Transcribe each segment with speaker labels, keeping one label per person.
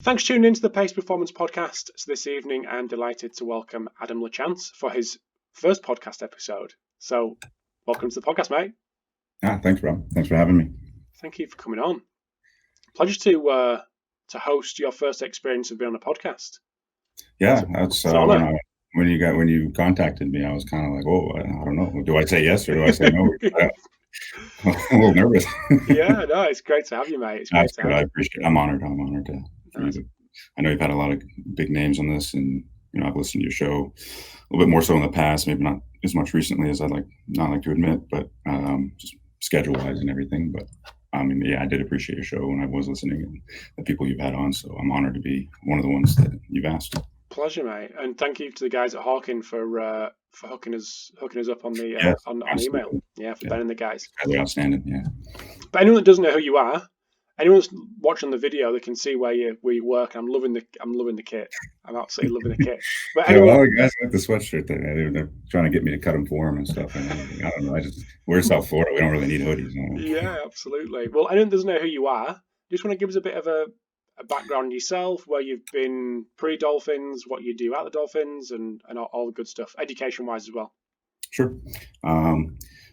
Speaker 1: Thanks for tuning into the Pacey Performance Podcast. So this evening, I'm delighted to welcome Adam Lachance for his first podcast episode. So welcome to the podcast, mate.
Speaker 2: Thanks, Rob. Thanks for having me.
Speaker 1: Thank you for coming on. Pleasure to host your first experience of being on a podcast.
Speaker 2: Yeah, that's when you contacted me, I was kind of like, oh, I don't know. Do I say yes or do I say no? I'm a little nervous.
Speaker 1: Yeah, no, it's great to have you, mate. It's great to have you.
Speaker 2: I appreciate it. I'm honored to. I know you've had a lot of big names on this, and I've listened to your show a little bit more so in the past, maybe not as much recently as I'd like to admit, but just schedule wise and everything. But I mean, yeah, I did appreciate your show when I was listening and the people you've had on. So I'm honored to be one of the ones that you've asked.
Speaker 1: Pleasure, mate, and thank you to the guys at Hawking for hooking us up on the on email. Yeah, for Ben and the guys.
Speaker 2: They're outstanding. Yeah.
Speaker 1: But anyone that doesn't know who you are, anyone that's watching the video, they can see where you work. I'm loving the kit. I'm absolutely loving the kit. But
Speaker 2: anyway, a lot of guys like the sweatshirt. They're trying to get me to cut them for them and stuff. And I don't know. We're South Florida. We don't really need hoodies.
Speaker 1: Yeah, absolutely. Well, anyone that doesn't know who you are, just want to give us a bit of a background on yourself, where you've been pre-Dolphins, what you do at the Dolphins, and all the good stuff, education-wise as well.
Speaker 2: Sure.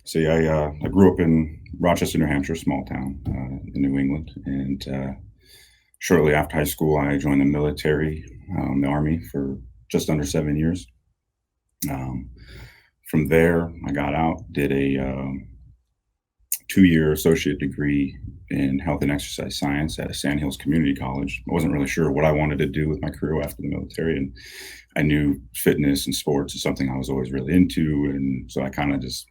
Speaker 2: So yeah, I grew up in Rochester, New Hampshire, small town in New England, and shortly after high school, I joined the military, the Army, for just under 7 years. From there, I got out, did a 2-year associate degree in health and exercise science at a Sand Hills Community College. I wasn't really sure what I wanted to do with my career after the military, and I knew fitness and sports is something I was always really into, and so I kind of just,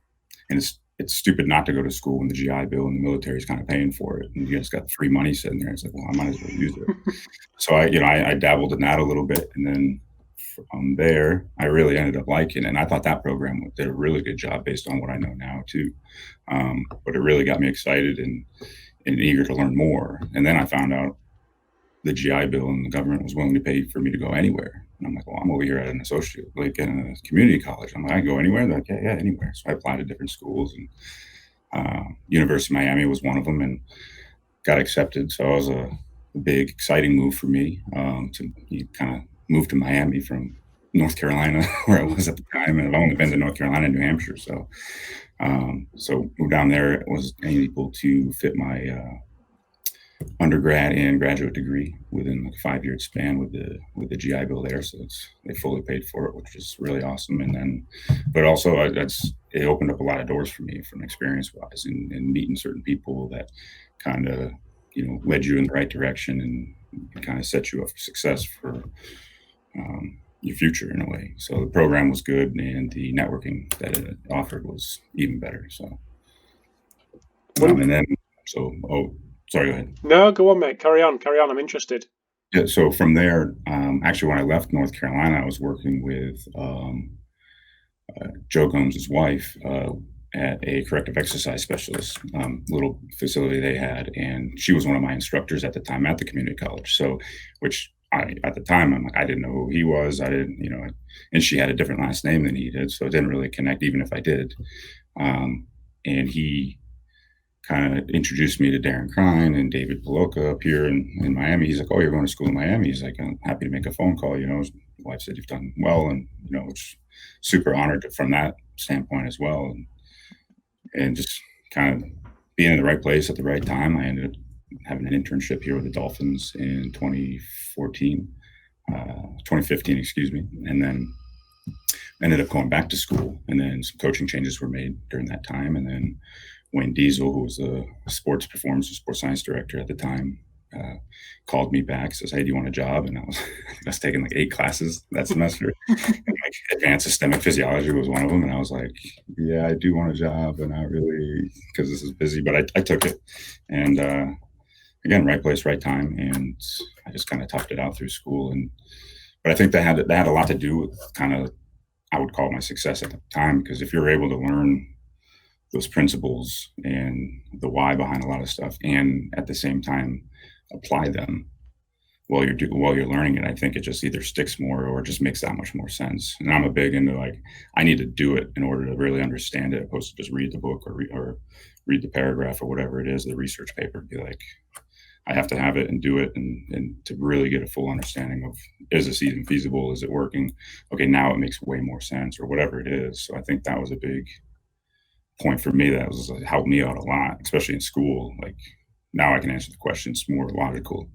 Speaker 2: and it's stupid not to go to school when the GI Bill and the military is kind of paying for it, and you just got free money sitting there. It's like, well, I might as well use it. So I dabbled in that a little bit, and then from there, I really ended up liking it. And I thought that program did a really good job based on what I know now too. But it really got me excited and eager to learn more. And then I found out the GI Bill and the government was willing to pay for me to go anywhere. And I'm like, well, I'm over here at an associate, like in a community college. I'm like, I can go anywhere. They're like, yeah, anywhere. So I applied to different schools, and University of Miami was one of them, and got accepted. So it was a big, exciting move for me to kind of move to Miami from North Carolina, where I was at the time. And I've only been to North Carolina and New Hampshire. So moved down there. It was able to fit my undergrad and graduate degree within a 5-year span with the GI Bill there. So they fully paid for it, which is really awesome. And then, but also it opened up a lot of doors for me from experience wise, and meeting certain people that kind of, led you in the right direction and kind of set you up for success for your future in a way. So the program was good, and the networking that it offered was even better. So, sorry, go ahead.
Speaker 1: No, go on, mate. Carry on. I'm interested.
Speaker 2: Yeah. So from there, actually, when I left North Carolina, I was working with Joe Gomes' wife at a corrective exercise specialist little facility they had, and she was one of my instructors at the time at the community college. So, at the time, I'm like, I didn't know who he was. I didn't, and she had a different last name than he did, so it didn't really connect, even if I did. And he kind of introduced me to Darren Crine and David Paloka up here in Miami. He's like, oh, you're going to school in Miami? He's like, I'm happy to make a phone call. His wife said you've done well, and it's super honored from that standpoint as well. And just kind of being in the right place at the right time. I ended up having an internship here with the Dolphins in 2015, excuse me. And then ended up going back to school, and then some coaching changes were made during that time. And then Wayne Diesel, who was the sports performance and sports science director at the time, called me back, says, hey, do you want a job? And I was taking like 8 classes that semester. And advanced systemic physiology was one of them. And I was like, yeah, I do want a job, but not really, because this is busy. But I took it. And again, right place, right time. And I just kind of toughed it out through school. But I think that had a lot to do with kind of, I would call it my success at the time, because if you're able to learn those principles and the why behind a lot of stuff, and at the same time apply them while you're learning it, I think it just either sticks more or it just makes that much more sense. And I'm a big into I need to do it in order to really understand it, opposed to just read the book or read the paragraph or whatever it is, the research paper. Be like, I have to have it and do it, and to really get a full understanding of, is this even feasible? Is it working? Okay, now it makes way more sense, or whatever it is. So I think that was a big point for me that was helped me out a lot, especially in school. Like now I can answer the questions more logical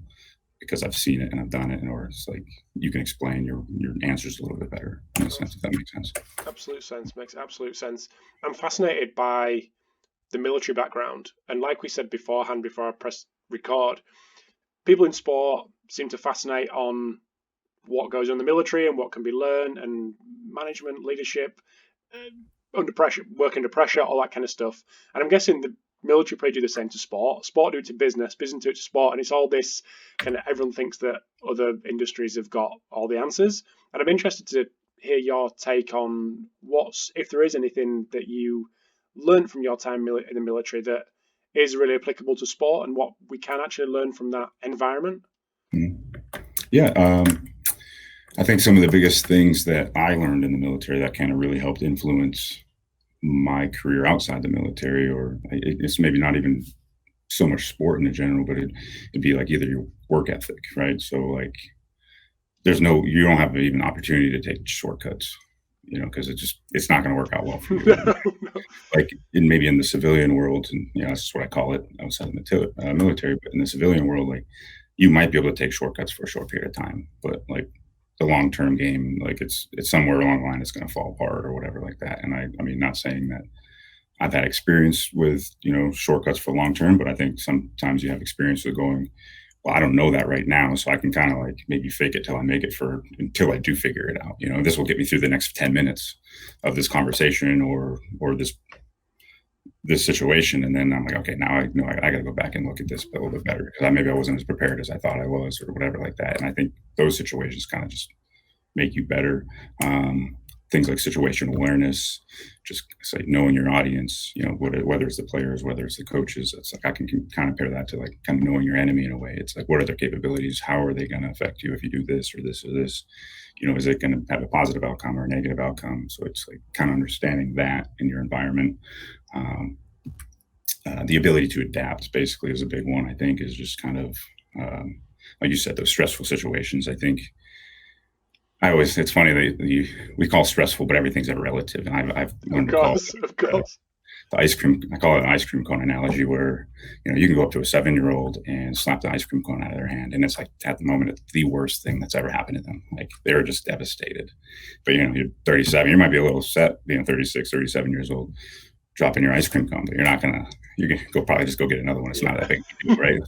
Speaker 2: because I've seen it and I've done it, or it's like you can explain your answers a little bit better in a sense, if that makes sense.
Speaker 1: Absolute sense. Makes absolute sense. I'm fascinated by the military background. And like we said beforehand, before I press record, people in sport seem to fascinate on what goes on in the military and what can be learned, and management, leadership, under pressure, work under pressure, all that kind of stuff. And I'm guessing the military probably do the same to sport. Sport do it to business, business do it to sport, and it's all this kind of, everyone thinks that other industries have got all the answers. And I'm interested to hear your take on what's, if there is anything that you learned from your time in the military that is really applicable to sport, and what we can actually learn from that environment.
Speaker 2: Yeah, I think some of the biggest things that I learned in the military that kind of really helped influence my career outside the military, or it's maybe not even so much sport in the general, but it'd be like either your work ethic, right? So like you don't have even opportunity to take shortcuts, because it's not going to work out well for you. No. Like maybe in the civilian world, and that's what I call it outside the military, but in the civilian world, like you might be able to take shortcuts for a short period of time, but like the long-term game, like it's somewhere along the line it's going to fall apart or whatever like that. And I mean, not saying that I've had experience with, shortcuts for long-term, but I think sometimes you have experience with going, well, I don't know that right now, so I can kind of like maybe fake it till I make it until I do figure it out. This will get me through the next 10 minutes of this conversation or this situation. And then I'm like, okay, now I know I got to go back and look at this a little bit better, because maybe I wasn't as prepared as I thought I was, or whatever like that. And I think those situations kind of just make you better. Things like situational awareness, just like knowing your audience, whether it's the players, whether it's the coaches, it's like I can kind of compare that to like kind of knowing your enemy in a way. It's like, what are their capabilities? How are they going to affect you if you do this or this or this? Is it going to have a positive outcome or a negative outcome? So it's like kind of understanding that in your environment. The ability to adapt basically is a big one, I think, is just kind of, like you said, those stressful situations. I think it's funny that we call stressful, but everything's a relative. And I've learned
Speaker 1: of course.
Speaker 2: The ice cream, I call it an ice cream cone analogy, where, you can go up to a 7-year-old and slap the ice cream cone out of their hand. And it's like, at the moment, it's the worst thing that's ever happened to them. Like they're just devastated. But, you're 37, you might be a little upset being 36, 37 years old, dropping your ice cream cone, but you're going to go probably just go get another one. It's not that big, right?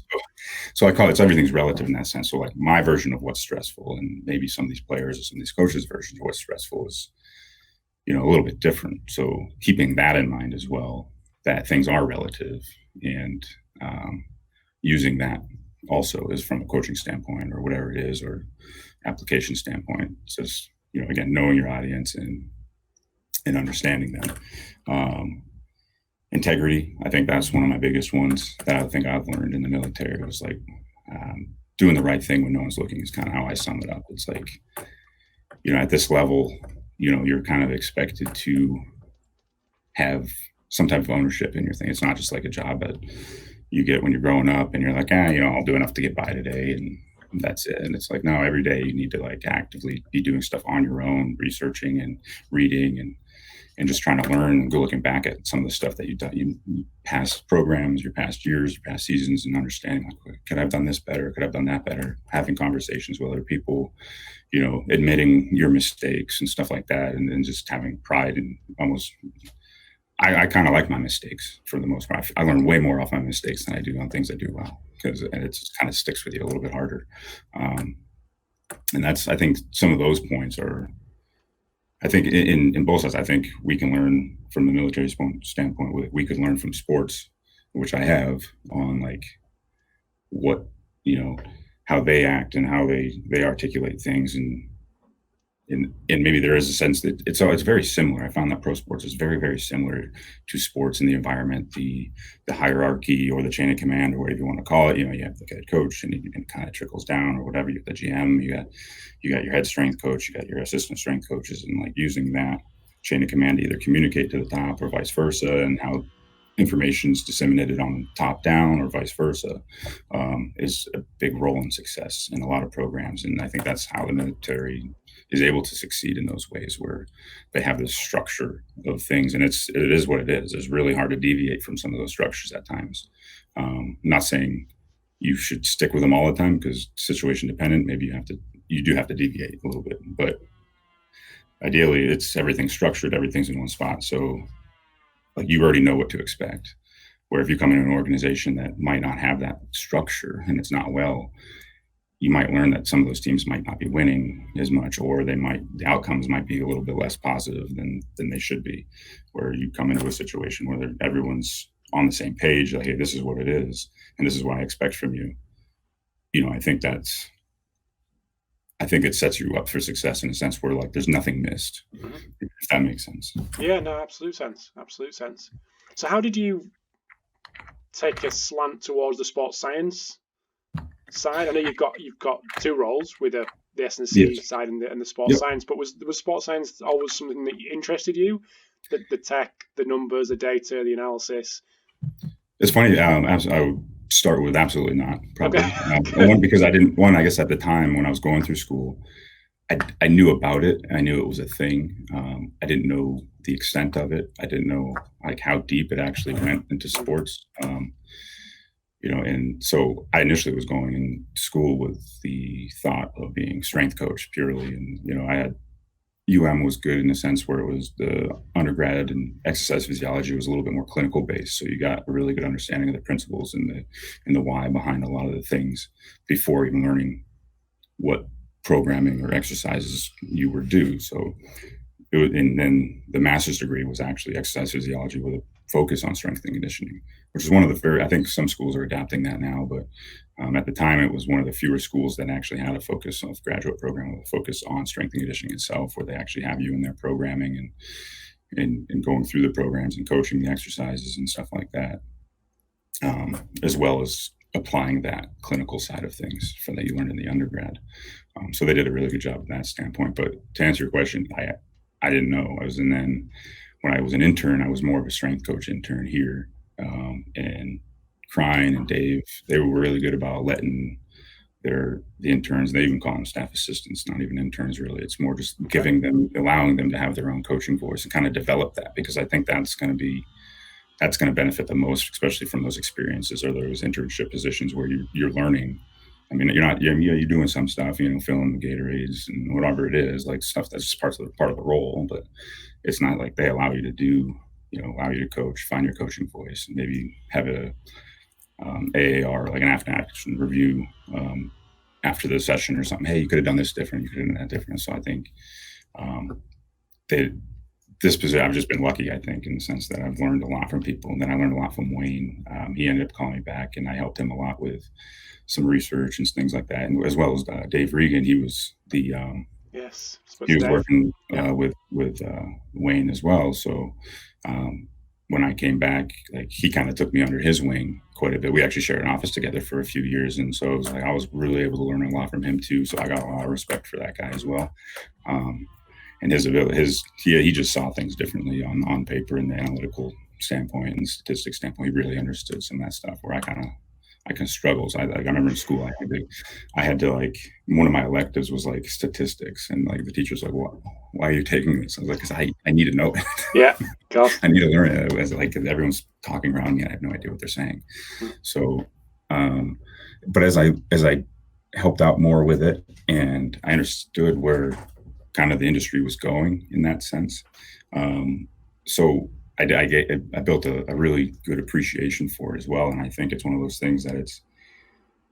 Speaker 2: So I call it, everything's relative in that sense. So like my version of what's stressful, and maybe some of these players or some of these coaches' versions of what's stressful is, a little bit different. So keeping that in mind as well, that things are relative, and using that also is from a coaching standpoint or whatever it is, or application standpoint. It's just, again, knowing your audience and understanding them. Integrity, I think that's one of my biggest ones that I think I've learned in the military. It was like doing the right thing when no one's looking is kind of how I sum it up. It's like, at this level, you're kind of expected to have some type of ownership in your thing. It's not just like a job that you get when you're growing up and you're like, I'll do enough to get by today, and that's it. And it's like, no, every day you need to like actively be doing stuff on your own, researching and reading and just trying to learn, and go looking back at some of the stuff that you've done, you past programs, your past years, your past seasons, and understanding like, could I have done this better? Could I have done that better? Having conversations with other people, admitting your mistakes and stuff like that. And then just having pride and almost, I kind of like my mistakes for the most part. I learn way more off my mistakes than I do on things I do well, and it just kind of sticks with you a little bit harder. And that's, I think some of those points are, I think in both sides, I think we can learn from the military standpoint. We could learn from sports, which I have, on like what, how they act and how they articulate things. And maybe there is a sense that it's very similar. I found that pro sports is very, very similar to sports in the environment, the hierarchy or the chain of command, or whatever you want to call it. You have the head coach, and it kind of trickles down or whatever. You have the GM, you got your head strength coach, you got your assistant strength coaches, and like using that chain of command to either communicate to the top or vice versa, and how information is disseminated on top down or vice versa, is a big role in success in a lot of programs. And I think that's how the military is able to succeed in those ways, where they have this structure of things, and it is what it is. It's really hard to deviate from some of those structures at times. I'm not saying you should stick with them all the time, because situation dependent, maybe you do have to deviate a little bit, but ideally it's everything's structured, everything's in one spot. So like you already know what to expect. Where if you come in an organization that might not have that structure and it's not well, you might learn that some of those teams might not be winning as much, or the outcomes might be a little bit less positive than they should be. Where you come into a situation where everyone's on the same page, like, hey, this is what it is, and this is what I expect from you. I think it sets you up for success in a sense where like there's nothing missed, if that makes sense.
Speaker 1: Yeah, no, absolute sense. So how did you take a slant towards the sports science side? I know you've got two roles with the S&C side and the sports science, but was sports science always something that interested you? The tech, the numbers, the data, the analysis?
Speaker 2: It's funny. I would start with absolutely not, probably. Okay. Because I guess at the time when I was going through school, I knew about it. I knew it was a thing. I didn't know the extent of it. I didn't know like how deep it actually went into sports. And so I initially was going in school with the thought of being strength coach purely. And, I had was good in the sense where it was the undergrad and exercise physiology was a little bit more clinical based. So you got a really good understanding of the principles and the why behind a lot of the things before even learning what programming or exercises you were due. So and then the master's degree was actually exercise physiology with a focus on strength and conditioning, which is one of the I think some schools are adapting that now, but at the time it was one of the fewer schools that actually had a focus on graduate program with a focus on strength and conditioning itself, where they actually have you in their programming and going through the programs and coaching the exercises and stuff like that, as well as applying that clinical side of things that you learned in the undergrad. So they did a really good job from that standpoint. But to answer your question, I didn't know. And then when I was an intern, I was more of a strength coach intern here. And Crine and Dave, they were really good about letting the interns, they even call them staff assistants, not even interns really. It's more just allowing them to have their own coaching voice and kind of develop that, because I think that's going to benefit the most, especially from those experiences or those internship positions where you're learning. I mean, you're doing some stuff, filling the Gatorades and whatever it is, like stuff that's just part of the role, but it's not like they allow you to do, allow you to coach, find your coaching voice, and maybe have a AAR, like an after-action review after the session or something. Hey, you could have done this different. You could have done that different. So I think this position, I've just been lucky, I think, in the sense that I've learned a lot from people. And then I learned a lot from Wayne. He ended up calling me back, and I helped him a lot with some research and things like that. And as well as Dave Regan, he was the he was working with Wayne as well. So when I came back, like he kind of took me under his wing quite a bit. We actually shared an office together for a few years, and so it was like I was really able to learn a lot from him too. So I got a lot of respect for that guy as well. And his ability, he just saw things differently on paper in the analytical standpoint and statistics standpoint. He really understood some of that stuff where I kind of struggled. So I remember in school, I had to like, one of my electives was like statistics, and like the teacher's like, why are you taking this? I was like, because I need to know it.
Speaker 1: Yeah,
Speaker 2: I need to learn it. As like everyone's talking around me, I have no idea what they're saying. So, but as I helped out more with it, and I understood where kind of the industry was going in that sense. So I built a really good appreciation for it as well. And I think it's one of those things that it's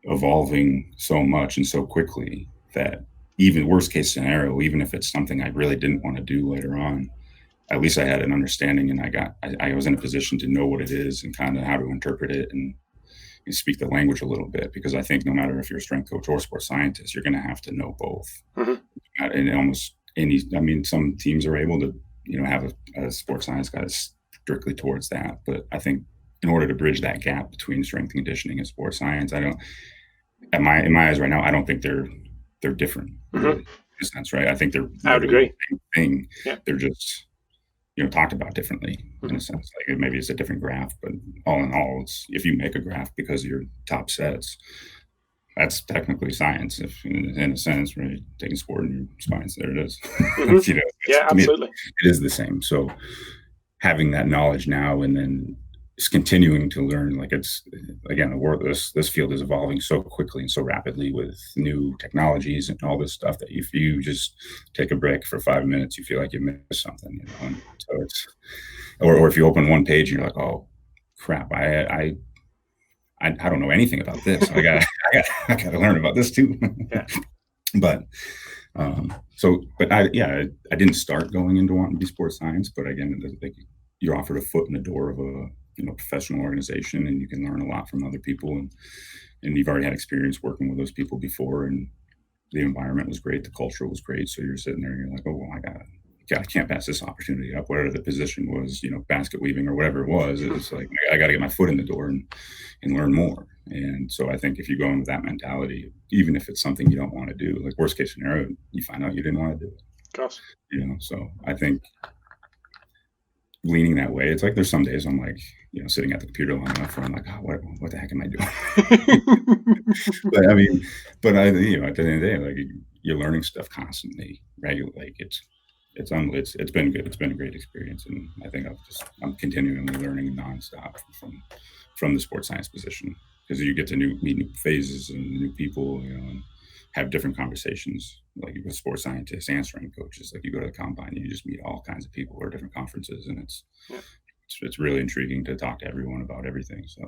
Speaker 2: evolving so much and so quickly that even worst case scenario, even if it's something I really didn't want to do later on, at least I had an understanding, and I was in a position to know what it is and kind of how to interpret it and speak the language a little bit, because I think no matter if you're a strength coach or sports scientist, you're going to have to know both. Mm-hmm. And almost some teams are able to, have a sports science guy strictly towards that. But I think in order to bridge that gap between strength and conditioning and sports science, in my eyes right now, I don't think they're different. Mm-hmm. In a sense, right? I think they're
Speaker 1: I would agree.
Speaker 2: The same thing.
Speaker 1: Yeah.
Speaker 2: They're just, talked about differently in a sense. Like maybe it's a different graph, but all in all, it's if you make a graph because of your top sets, that's technically science. If in a sense, right, taking sport and science, there it is.
Speaker 1: Yeah, absolutely.
Speaker 2: It is the same. So having that knowledge now and then just continuing to learn, like it's again, the world, this field is evolving so quickly and so rapidly with new technologies and all this stuff that if you just take a break for 5 minutes, you feel like you missed something. And so it's, or if you open one page and you're like, oh crap, I don't know anything about this. I got to learn about this too.
Speaker 1: Yeah.
Speaker 2: But I didn't start going into wanting to be sports science, but again, you're offered a foot in the door of a professional organization, and you can learn a lot from other people, and you've already had experience working with those people before, and the environment was great, the culture was great. So you're sitting there and you're like, oh well, I can't pass this opportunity up. Whatever the position was, basket weaving or whatever it was, it's like I got to get my foot in the door and learn more. And so I think if you go in with that mentality, even if it's something you don't want to do, like worst case scenario, you find out you didn't want to do it.
Speaker 1: Of course.
Speaker 2: So I think leaning that way, it's like there's some days I'm like, sitting at the computer long enough where I'm like, oh, what the heck am I doing? But at the end of the day, like you're learning stuff constantly, regularly. Like it's been good. It's been a great experience, and I think I'm continually learning nonstop from the sports science position, because you get to meet new phases and new people, and have different conversations, like with sports scientists and strength coaches. Like you go to the combine, and you just meet all kinds of people or different conferences, and it's really intriguing to talk to everyone about everything. So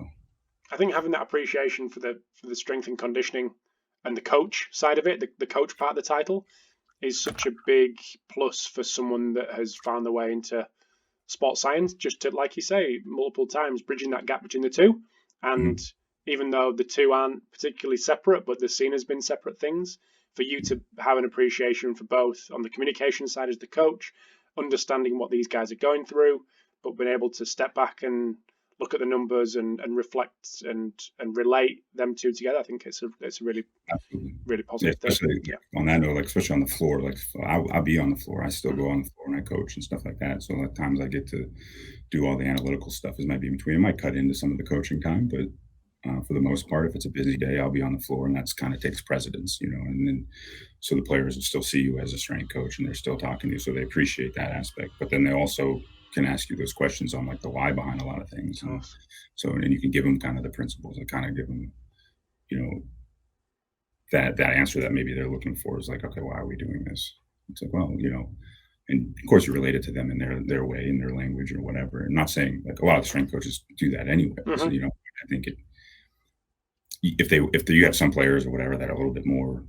Speaker 1: I think having that appreciation for the strength and conditioning and the coach side of it, the coach part of the title, is such a big plus for someone that has found their way into sports science, just to, like you say, multiple times, bridging that gap between the two. And even though the two aren't particularly separate, but they're seen as being separate things, for you to have an appreciation for both on the communication side as the coach, understanding what these guys are going through, but being able to step back and look at the numbers and reflect and relate them two together, I think it's a really, really positive thing. Yeah.
Speaker 2: On that note, like especially on the floor, like I'll be on the floor. I still go on the floor and I coach and stuff like that. So at times I get to do all the analytical stuff as might be in between. It might cut into some of the coaching time, but for the most part, if it's a busy day, I'll be on the floor, and that's kind of takes precedence, and then so the players will still see you as a strength coach, and they're still talking to you, so they appreciate that aspect. But then they also can ask you those questions on like the why behind a lot of things. And so then you can give them kind of the principles and kind of give them, that answer that maybe they're looking for is like, okay, why are we doing this? It's like, well, and of course you relate it to them in their way, in their language or whatever. I'm not saying like a lot of strength coaches do that anyway. So, I think if you have some players or whatever that are a little bit more,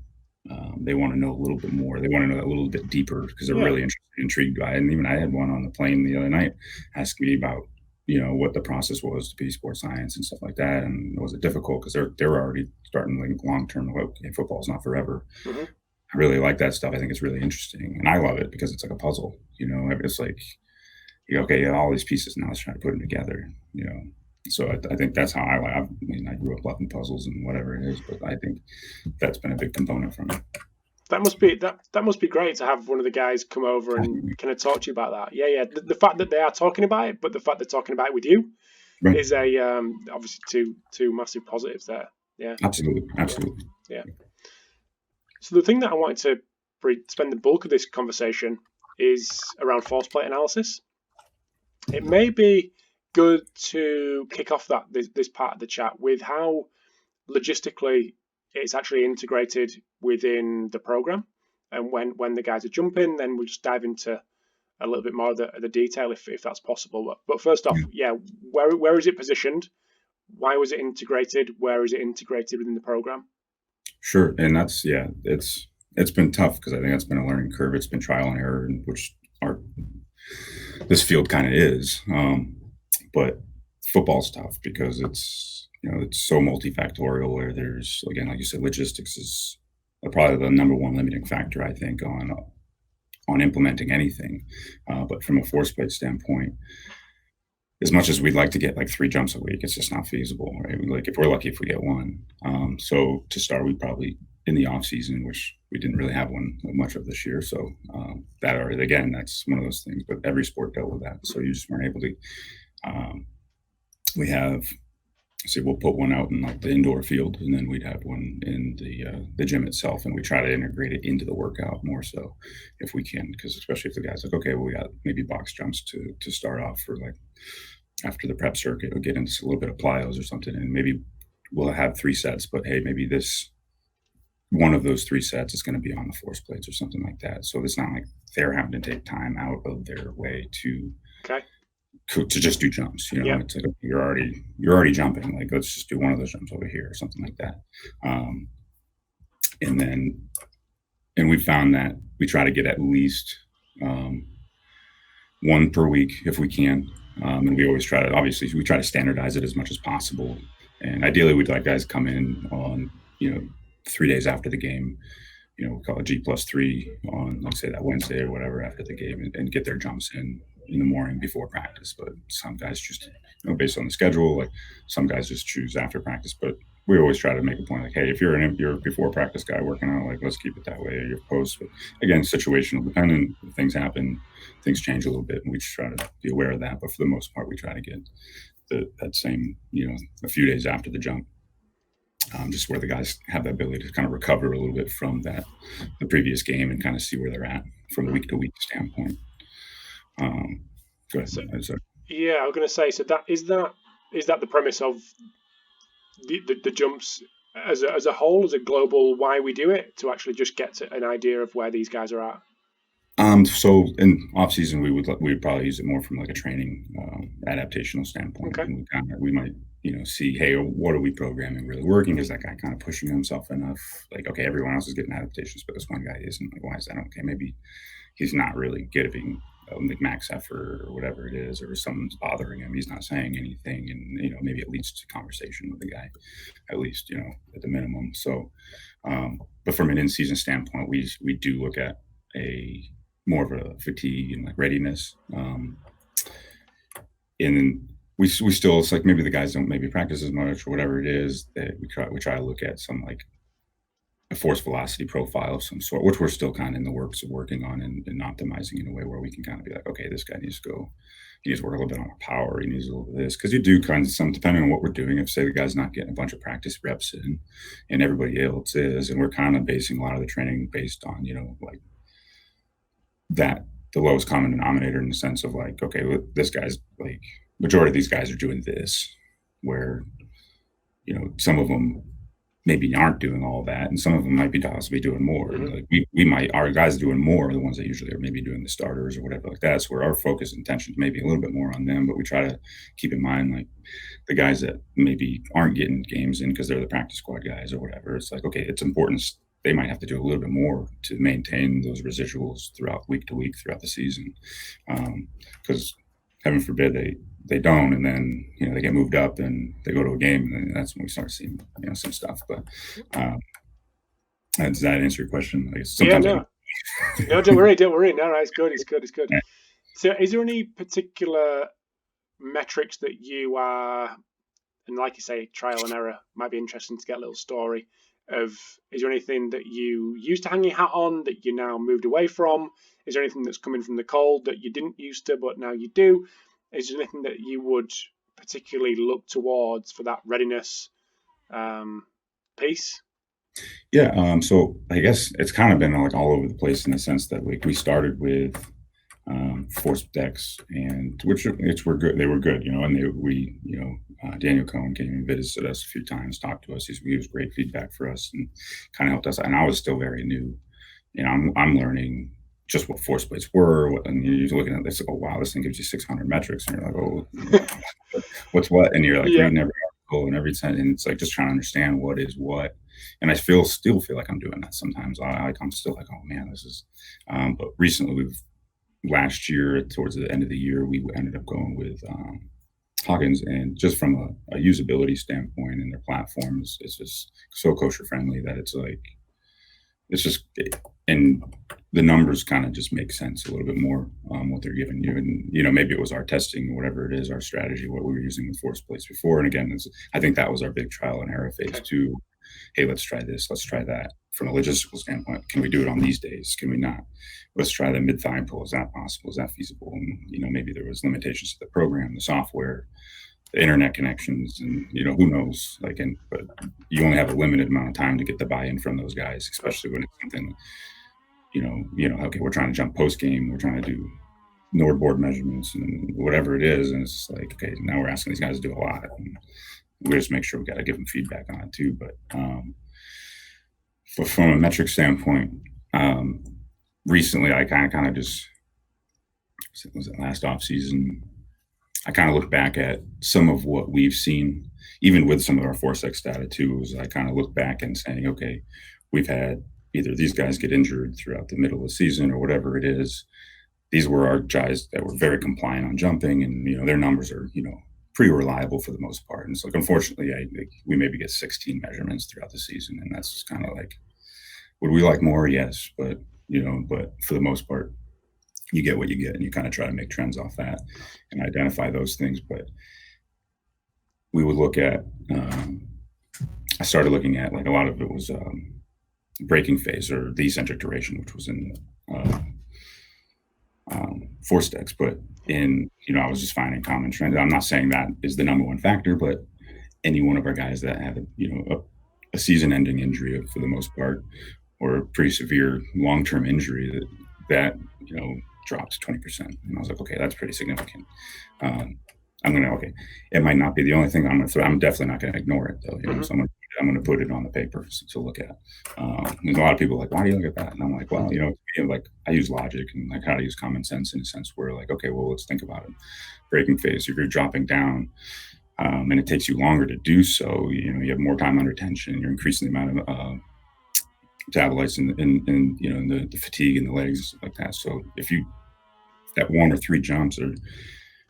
Speaker 2: they want to know a little bit more. They want to know that a little bit deeper because they're really intrigued by it. And even I had one on the plane the other night ask me about, what the process was to be sports science and stuff like that. And was it difficult? Because they're already starting like long-term, okay, football's not forever. I really like that stuff. I think it's really interesting. And I love it because it's like a puzzle, it's like, okay, all these pieces, now let's try to put them together, So I think that's how I grew up loving puzzles and whatever it is, but I think that's been a big component for me.
Speaker 1: That must be great to have one of the guys come over and kind of talk to you about that. Yeah. The fact that they are talking about it, but the fact they're talking about it with you is obviously two massive positives there. Yeah.
Speaker 2: Absolutely.
Speaker 1: Yeah. So the thing that I wanted to spend the bulk of this conversation is around force plate analysis. It may be good to kick off this part of the chat with how logistically it's actually integrated within the program, and when the guys are jumping, then we'll just dive into a little bit more of the detail if that's possible. But first off, where is it positioned? Why was it integrated? Where is it integrated within the program?
Speaker 2: Sure, and that's it's been tough because I think it's been a learning curve. It's been trial and error, which this field kind of is. But football's tough because it's so multifactorial, where there's, again, like you said, logistics is probably the number one limiting factor, I think, on implementing anything. But from a force plate standpoint, as much as we'd like to get like 3 jumps a week, it's just not feasible, right? Like if we're lucky if we get 1. So to start, we probably in the off season, which we didn't really have one much of this year. So that already, again, that's one of those things, but every sport dealt with that. So you just weren't able to, we have, we'll put one out in like the indoor field, and then we'd have one in the gym itself, and we try to integrate it into the workout more so if we can, because especially if the guy's like, okay, well, we got maybe box jumps to start off for like after the prep circuit, we'll get into a little bit of plyos or something, and maybe we'll have 3 sets, but hey, maybe this one of those 3 sets is going to be on the force plates or something like that. So it's not like they're having to take time out of their way to just do jumps. You know,
Speaker 1: Yeah.
Speaker 2: It's like, you're already jumping. Like, let's just do one of those jumps over here or something like that. And we found that we try to get at least one per week if we can. And we always try to, obviously, we try to standardize it as much as possible. And ideally, we'd like guys come in on, 3 days after the game, we call it G+3 on, like, say, that Wednesday or whatever after the game, and get their jumps in the morning before practice. But some guys just, based on the schedule, like some guys just choose after practice. But we always try to make a point, like, hey, if you're a before practice guy working out, like, let's keep it that way. Your post, but again, situational dependent. Things happen, things change a little bit, and we just try to be aware of that. But for the most part, we try to get that same, a few days after the jump, just where the guys have the ability to kind of recover a little bit from the previous game and kind of see where they're at from a week to week standpoint. Go ahead.
Speaker 1: Yeah, I was going to say, so that is that the premise of the jumps as a whole, as a global, why we do it, to actually just get to an idea of where these guys are at?
Speaker 2: So in off season, we'd probably use it more from like a training adaptational standpoint.
Speaker 1: Okay.
Speaker 2: And we might see, hey, what are we programming really working? Is that guy kind of pushing himself enough? Like, okay, everyone else is getting adaptations, but this one guy isn't. Like, why is that? Okay, maybe he's not really giving like max effort or whatever it is, or something's bothering him. He's not saying anything, and maybe it leads to conversation with the guy, at least at the minimum. So, but from an in-season standpoint, we do look at a more of a fatigue and like readiness, and we still, it's like maybe the guys don't maybe practice as much or whatever it is, that we try to look at some like a force velocity profile of some sort, which we're still kind of in the works of working on and optimizing in a way where we can kind of be like, okay, this guy needs to work a little bit on power, he needs a little bit of this, because you do kind of some, depending on what we're doing. If say the guy's not getting a bunch of practice reps in and everybody else is, and we're kind of basing a lot of the training based on like that, the lowest common denominator, in the sense of like, okay, this guy's like, majority of these guys are doing this, where some of them maybe aren't doing all that, and some of them might be possibly doing more.
Speaker 1: Mm-hmm.
Speaker 2: Like we might, our guys doing more are the ones that usually are maybe doing the starters or whatever like that. So where our focus and attention is maybe a little bit more on them, but we try to keep in mind like the guys that maybe aren't getting games in because they're the practice squad guys or whatever. It's like, okay, it's important. They might have to do a little bit more to maintain those residuals throughout week to week throughout the season, because heaven forbid they don't, and then they get moved up and they go to a game, and that's when we start seeing some stuff. But does that answer your question?
Speaker 1: No, don't worry. No, it's good. Yeah. So is there any particular metrics that you are, and like you say, trial and error, might be interesting to get a little story of, is there anything that you used to hang your hat on that you now moved away from? Is there anything that's coming from the cold that you didn't used to but now you do? Is there anything that you would particularly look towards for that readiness piece?
Speaker 2: Yeah, so I guess it's kind of been like all over the place, in the sense that we started with force decks, and which were good. They were good, and Daniel Cohen came and visited us a few times, talked to us. He was great feedback for us and kind of helped us. And I was still very new, I'm learning just what force plates were, and you're looking at this, like, oh wow, this thing gives you 600 metrics, and you're like, oh, what's what? And you're like reading every article and every time, and it's like just trying to understand what is what. And I still feel like I'm doing that sometimes. I'm still like, oh man, this is. But recently, last year towards the end of the year, we ended up going with Hawkins, and just from a usability standpoint, and their platforms, it's just so kosher friendly that it's like, it's just, and the numbers kind of just make sense a little bit more, what they're giving you. And, maybe it was our testing or whatever it is, our strategy, what we were using with force plates before. And again, I think that was our big trial and error phase too. hey, let's try this, let's try that. From a logistical standpoint, can we do it on these days? Can we not? Let's try the mid-thigh pull. Is that possible? Is that feasible? And, maybe there was limitations to the program, the software, the internet connections, and, who knows? But you only have a limited amount of time to get the buy-in from those guys, especially when it's something, okay, we're trying to jump post-game, we're trying to do Nord board measurements and whatever it is. And it's like, okay, now we're asking these guys to do a lot. And we just make sure we got to give them feedback on it too. But from a metric standpoint, recently I kind of just, was it last off season? I kind of look back at some of what we've seen, even with some of our 4-6 data too, is I kind of look back and saying, okay, we've had either these guys get injured throughout the middle of the season or whatever it is. These were our guys that were very compliant on jumping, and, their numbers are, pretty reliable for the most part. And so, unfortunately, we maybe get 16 measurements throughout the season, and that's just kind of like, would we like more? Yes, but for the most part, you get what you get, and you kind of try to make trends off that and identify those things. But we would look at, I started looking at, like, a lot of it was breaking phase or the eccentric duration, which was in force decks, but I was just finding common trends. I'm not saying that is the number one factor, but any one of our guys that have a season-ending injury for the most part, or a pretty severe long-term injury that dropped 20%, and I was like, okay, that's pretty significant. It might not be the only thing I'm definitely not going to ignore it though. So I'm going to put it on the paper to look at. There's a lot of people like, why do you look at that? And I'm like, well, like I use logic and like how to use common sense in a sense where like, okay, well, let's think about it. Breaking phase, if you're dropping down and it takes you longer to do so, you have more time under tension, you're increasing the amount of metabolites in the fatigue in the legs and stuff like that. So if that 1 or 3 jumps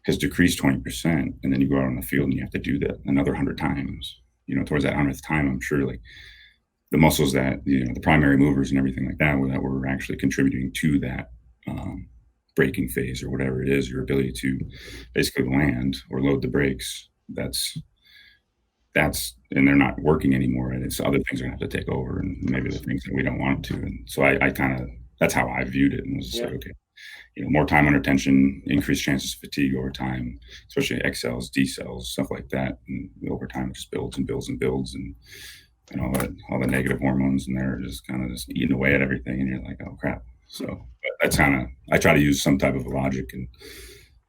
Speaker 2: has decreased 20%, and then you go out on the field and you have to do that another 100 times, towards that 100th time, I'm sure like the muscles that, the primary movers and everything like that were actually contributing to that braking phase or whatever it is, your ability to basically land or load the brakes, that's and they're not working anymore, and it's other things are gonna have to take over, and maybe the things that we don't want to. And so I kind of, that's how I viewed it, and was just like, okay, more time under tension, increased chances of fatigue over time, especially XLs, decels, stuff like that. And over time, it just builds and builds and builds, and all the negative hormones in there are just kind of just eating away at everything. And you're like, oh crap. So that's kind of, I try to use some type of logic and,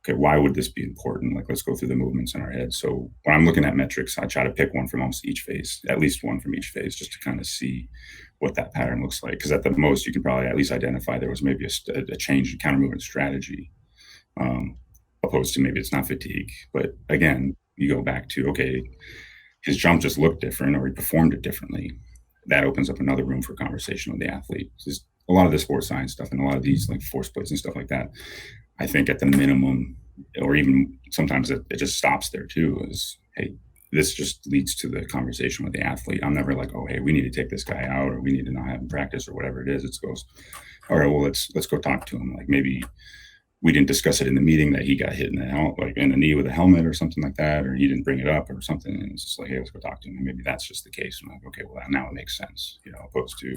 Speaker 2: okay, why would this be important? Like, let's go through the movements in our head. So when I'm looking at metrics, I try to pick one from almost each phase, at least one from each phase, just to kind of see what that pattern looks like. Because at the most, you can probably at least identify there was maybe a change in counter movement strategy, opposed to maybe it's not fatigue. But again, you go back to, okay, his jump just looked different, or he performed it differently. That opens up another room for conversation with the athlete. There's a lot of the sports science stuff and a lot of these like force plates and stuff like that, I think at the minimum, or even sometimes it just stops there too, is, hey, this just leads to the conversation with the athlete. I'm never like, oh, hey, we need to take this guy out, or we need to not have him practice, or whatever it is. It goes, all right, well, let's go talk to him. Like, maybe we didn't discuss it in the meeting that he got hit in the knee with a helmet or something like that, or he didn't bring it up or something. And it's just like, hey, let's go talk to him. And maybe that's just the case. I'm like, okay, well, now it makes sense, opposed to,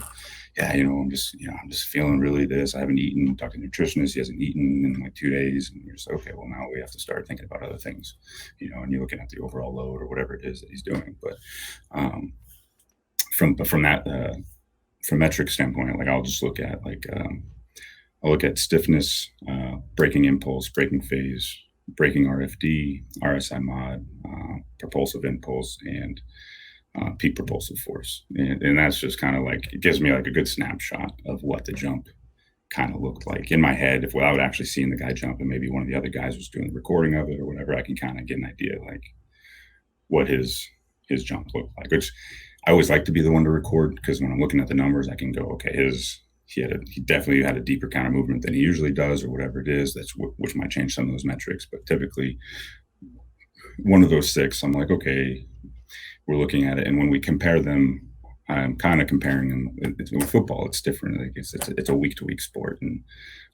Speaker 2: yeah, I'm just feeling really this. I haven't eaten. Talked to a nutritionist. He hasn't eaten in like 2 days. And you're just like, okay, well, now we have to start thinking about other things, and you're looking at the overall load or whatever it is that he's doing. But from metric standpoint, like I'll just look at I'll look at stiffness, braking impulse, braking phase, braking RFD, RSI mod, propulsive impulse, and peak propulsive force. And that's just kind of like, it gives me like a good snapshot of what the jump kind of looked like in my head. If without actually seeing the guy jump and maybe one of the other guys was doing the recording of it or whatever, I can kind of get an idea like what his jump looked like, which I always like to be the one to record, because when I'm looking at the numbers, I can go, okay, he definitely had a deeper counter movement than he usually does, or whatever it is. Which might change some of those metrics. But typically, one of those 6, I'm like, okay, we're looking at it, and when we compare them I'm kind of comparing them with football. It's different. Like it's a week to week sport, and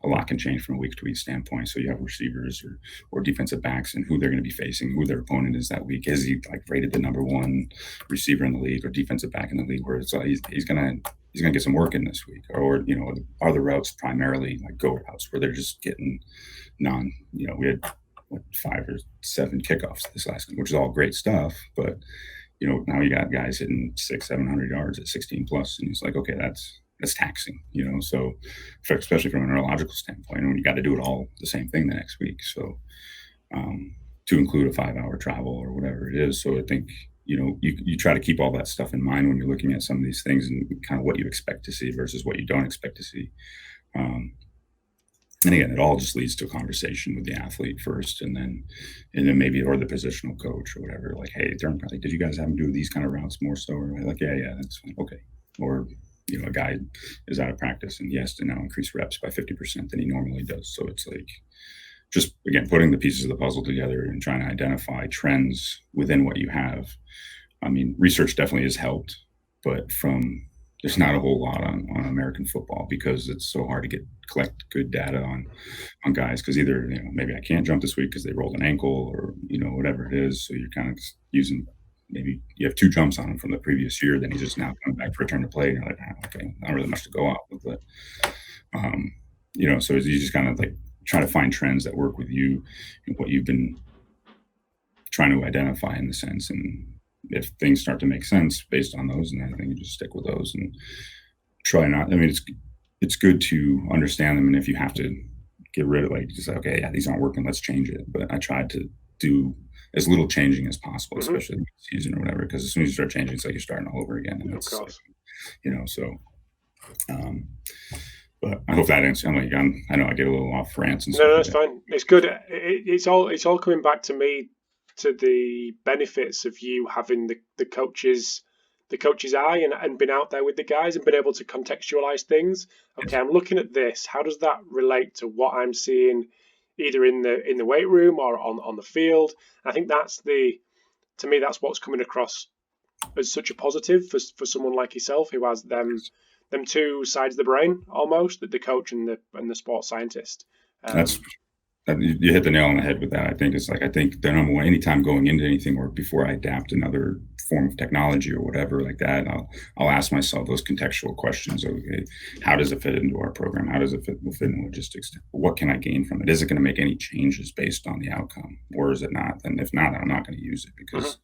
Speaker 2: a lot can change from a week to week standpoint. So you have receivers or defensive backs and who they're going to be facing, who their opponent is that week. Is he like rated the number one receiver in the league or defensive back in the league? Where it's he's gonna get some work in this week, or are the routes primarily like go routes where they're just getting we had 5 or 7 kickoffs this last game, which is all great stuff, but now you got guys hitting 600-700 yards at 16 plus, and it's like, okay, that's taxing, so especially from a neurological standpoint, and when you got to do it all the same thing the next week. So to include a 5-hour travel or whatever it is. So I think, you try to keep all that stuff in mind when you're looking at some of these things and kind of what you expect to see versus what you don't expect to see. And again, it all just leads to a conversation with the athlete first, and then maybe, or the positional coach or whatever, like, hey, did you guys have him do these kind of routes more so? Or like, yeah, that's fine. Okay. Or, a guy is out of practice and he has to now increase reps by 50% than he normally does. So it's like, just again, putting the pieces of the puzzle together and trying to identify trends within what you have. I mean, research definitely has helped, but there's not a whole lot on American football because it's so hard to collect good data on guys, because either maybe I can't jump this week because they rolled an ankle or whatever it is. So you're kind of using, maybe you have 2 jumps on him from the previous year, then he's just now coming back for a turn to play, and you're like, okay, not really much to go off with, but so you just kind of like try to find trends that work with you and what you've been trying to identify in the sense. And if things start to make sense based on those, and I think you just stick with those and try not. I mean, it's good to understand them, and if you have to get rid of, like, just like, okay, yeah, these aren't working, let's change it. But I tried to do as little changing as possible, especially in the season or whatever, because as soon as you start changing, it's like you're starting all over again, and it's like, so. But I hope that answers. I know I get a little off rants and stuff.
Speaker 1: No, that's fine. It's good. It's all coming back to me, to the benefits of you having the coach's eye and been out there with the guys and been able to contextualize things. Okay, I'm looking at this. How does that relate to what I'm seeing either in the weight room or on the field? I think to me that's what's coming across as such a positive for someone like yourself who has them 2 sides of the brain almost, the coach and the sports scientist.
Speaker 2: You hit the nail on the head with that. I think the number one, anytime going into anything or before I adapt another form of technology or whatever like that, I'll ask myself those contextual questions. Okay, how does it fit into our program? How does it fit in logistics? What can I gain from it? Is it going to make any changes based on the outcome, or is it not? And if not, I'm not going to use it, because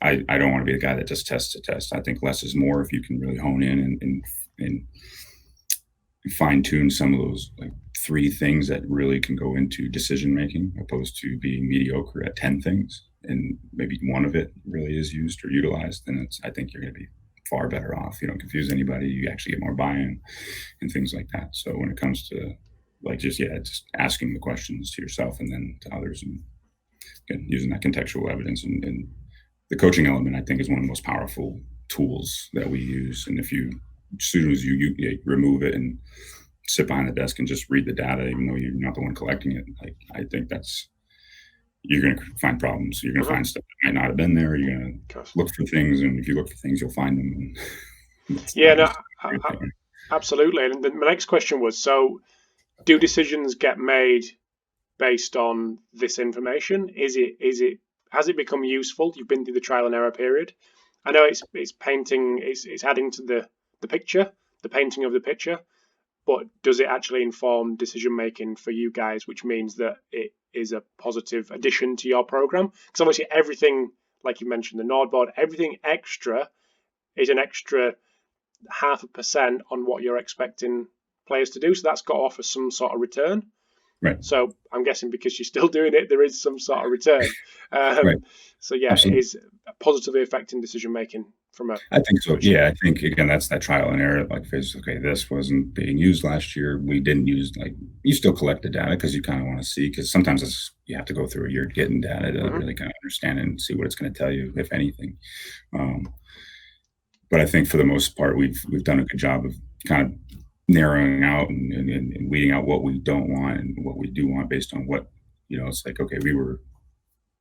Speaker 2: I don't want to be the guy that just tests to test. I think less is more if you can really hone in and fine tune some of those like 3 things that really can go into decision making, opposed to being mediocre at 10 things and maybe one of it really is used or utilized. Then I think you're going to be far better off. You don't confuse anybody. You actually get more buy-in and things like that. So when it comes to just asking the questions to yourself and then to others, and again, using that contextual evidence and the coaching element, I think, is one of the most powerful tools that we use. And as soon as you remove it and sit behind the desk and just read the data, even though you're not the one collecting it, I think you're going to find problems. You're going to find stuff that might not have been there. You're going to look for things, and if you look for things, you'll find them.
Speaker 1: Absolutely. And my next question was, so do decisions get made based on this information? Has it become useful? You've been through the trial and error period. I know it's painting, it's adding to the picture, the painting of the picture, but does it actually inform decision making for you guys, which means that it is a positive addition to your program? Because obviously everything, like you mentioned, the Nord board, everything extra is an extra 0.5% on what you're expecting players to do. So that's got to offer some sort of return.
Speaker 2: Right.
Speaker 1: So I'm guessing because you're still doing it, there is some sort of return.
Speaker 2: Right.
Speaker 1: So yeah, absolutely. It is positively affecting decision making from a.
Speaker 2: I think so. Yeah, I think again that's that trial and error. Okay, this wasn't being used last year. We didn't use you still collect the data because you kind of want to see, because sometimes you have to go through a year getting data to really kind of understand and see what it's going to tell you, if anything. But I think for the most part, we've done a good job of kind of narrowing out and weeding out what we don't want and what we do want based on what, it's like, okay, we were